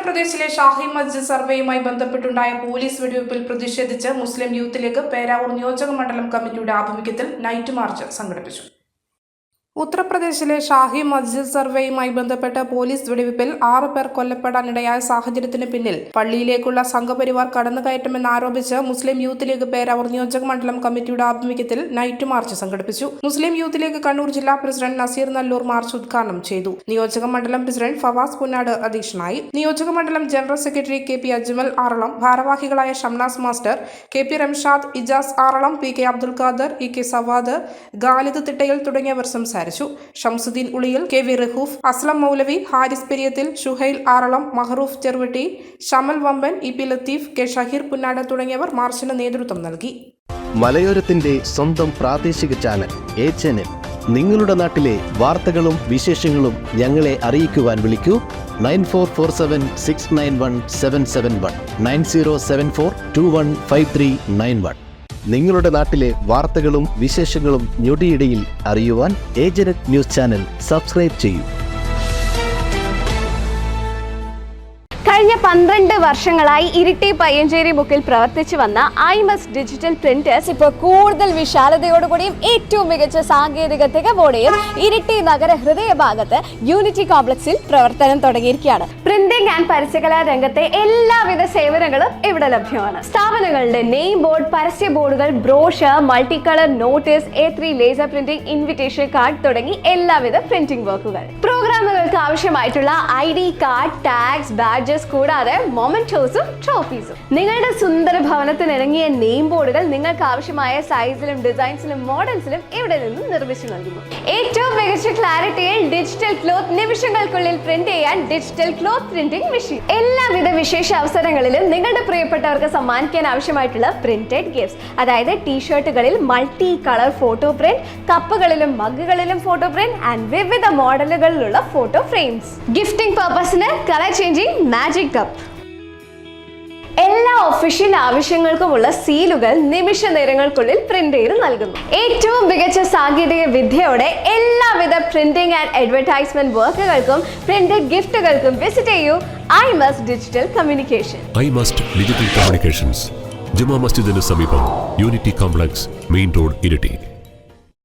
ഉത്തർപ്രദേശിലെ ഷാഹി മസ്ജിദ് സർവേയുമായി ബന്ധപ്പെട്ടുണ്ടായ പോലീസ് വെടിവെപ്പിൽ പ്രതിഷേധിച്ച് മുസ്ലിം youth league Peravoor നിയോജക മണ്ഡലം കമ്മിറ്റിയുടെ ആഭിമുഖ്യത്തിൽ നൈറ്റ് മാർച്ച് സംഘടിപ്പിച്ചു. ഉത്തർപ്രദേശിലെ ഷാഹി മസ്ജിദ് സർവേയുമായി ബന്ധപ്പെട്ട പോലീസ് വെടിവെപ്പിൽ 6 പേർ കൊല്ലപ്പെടാനിടയായ സാഹചര്യത്തിന് പിന്നിൽ പള്ളിയിലേക്കുള്ള സംഘപരിവാർ കടന്നുകയറ്റമെന്നാരോപിച്ച് മുസ്ലിം യൂത്ത് ലീഗ് പേരാവൂർ നിയോജക മണ്ഡലം കമ്മിറ്റിയുടെ ആഭിമുഖ്യത്തിൽ നൈറ്റ് മാർച്ച് സംഘടിപ്പിച്ചു. മുസ്ലിം യൂത്ത് ലീഗ് കണ്ണൂർ ജില്ലാ പ്രസിഡന്റ് നസീർ നല്ലൂർ മാർച്ച് ഉദ്ഘാടനം ചെയ്തു. നിയോജക മണ്ഡലം പ്രസിഡന്റ് ഫവാസ് പുന്നാട് അധ്യക്ഷനായി. നിയോജക മണ്ഡലം general secretary K P. Ajmal Aralam, ഭാരവാഹികളായ Shamnas master, K P. Ramshad, Ijas Aralam, P K. Abdul Khader, E K. Sawad, Khalid Thittayil തുടങ്ങിയവർ സംസാരിച്ചു. ഷംസുദ്ദീൻ ഉളിയിൽ, കെ.വി. റഹൂഫ്, അസ്ലം മൗലവി, ഹാരിസ് പെരിയത്തിൽ, ഷുഹൈൽ ആറളം, മഹറൂഫ് ചെറുവട്ടി, ഷമൽ വമ്പൻ, ഇ.പി. ലത്തീഫ്, കെ. ഷഹീർ പുന്നാട് തുടങ്ങിയവർ മാർച്ചിന് നേതൃത്വം നൽകി. മലയോരത്തിന്റെ സ്വന്തം പ്രാദേശിക ചാനൽ എ ചാനൽ. നിങ്ങളുടെ നാട്ടിലെ വാർത്തകളും വിശേഷങ്ങളും ഞങ്ങളെ അറിയിക്കുവാൻ വിളിക്കൂ 9447691771 9074215391. നിങ്ങളുടെ നാട്ടിലെ വാർത്തകളും വിശേഷങ്ങളും ഞൊടിയിടയിൽ അറിയുവാൻ ഏജനറ്റ് ന്യൂസ് ചാനൽ സബ്സ്ക്രൈബ് ചെയ്യൂ. കഴിഞ്ഞ 12 വർഷങ്ങളായി ഇരിട്ടി പയ്യഞ്ചേരി ബുക്കിൽ പ്രവർത്തിച്ചു വന്ന ഐമസ് ഡിജിറ്റൽ പ്രിന്റേഴ്സ് ഇപ്പോൾ കൂടുതൽ വിശാലതയോടുകൂടിയും ഏറ്റവും മികച്ച സാങ്കേതിക തികവോടെയും ഇരിട്ടി നഗര ഹൃദയഭാഗത്ത് യൂണിറ്റി കോംപ്ലക്സിൽ പ്രവർത്തനം തുടങ്ങിയിരിക്കുകയാണ്. പ്രിന്റിംഗ് ആൻഡ് പരസ്യകലാ രംഗത്തെ എല്ലാവിധ സേവനങ്ങളും ഇവിടെ ലഭ്യമാണ്. സ്ഥാപനങ്ങളുടെ നെയിം ബോർഡ്, പരസ്യ ബോർഡുകൾ, brochure, multi colour notice, A3 laser printing, invitation card തുടങ്ങി എല്ലാവിധ പ്രിന്റിംഗ് വർക്കുകൾ. പ്രോഗ്രാമുകൾക്ക് ആവശ്യമായിട്ടുള്ള ID കാർഡ്, ടാഗ്സ്, ബാഡ്ജസ് കൂടാതെ മൊമെന്റോസും ട്രോഫീസും. നിങ്ങളുടെ സുന്ദര ഭവനത്തിന് ഇണങ്ങിയ നെയിം ബോർഡുകൾ നിങ്ങൾക്ക് ആവശ്യമായ സൈസിലും ഡിസൈൻസിലും മോഡൽസിലും ഇവിടെ നിന്നും നിർമ്മിച്ചു നൽകുന്നു. ഏറ്റവും മികച്ച ക്ലാരിറ്റിയിൽ ഡിജിറ്റൽ ക്ലോത്ത് നിമിഷങ്ങൾക്കുള്ളിൽ പ്രിന്റ് ചെയ്യാൻ ഡിജിറ്റൽ ക്ലോത്ത് പ്രിന്റിംഗ് മെഷീൻ. എല്ലാവിധ വിശേഷ അവസരങ്ങളിലും നിങ്ങളുടെ പ്രിയപ്പെട്ടവർക്ക് സമ്മാനിക്കാൻ ആവശ്യമായിട്ടുള്ള പ്രിന്റഡ് ഗിഫ്റ്റ്സ്, അതായത് ടീഷർട്ടുകളിൽ മൾട്ടി കളർ ഫോട്ടോ പ്രിന്റ്, കപ്പുകളിലും മഗ്ഗുകളിലും ഫോട്ടോ പ്രിന്റ് ആൻഡ് വിവിധ മോഡലുകളിലുള്ള ഫോട്ടോ ഫ്രെയിംസ്. ഗിഫ്റ്റിംഗ് പർപ്പസിന് കളർ ചേഞ്ചിങ് മാജിക് കപ്പ്. എല്ലാ ഒഫീഷ്യൽ ആവശ്യങ്ങൾക്കുമുള്ള സീലുകൾ നിമിഷ നേരങ്ങൾക്കുള്ളിൽ പ്രിന്റ് ചെയ്ത് നൽകുന്നു. ഏറ്റവും മികച്ച സാങ്കേതിക വിദ്യയോടെ എല്ലാവിധ പ്രിന്റിംഗ് ആൻഡ് അഡ്വർടൈസ്മെന്റ് വർക്കുകൾക്കും പ്രിന്റഡ് ഗിഫ്റ്റുകൾക്കും വിസിറ്റ് ചെയ്യൂ Aimas digital communication. Aimas digital communications, ജുമാ മസ്ജിദിന് സമീപം, unity complex, main road, Iritty.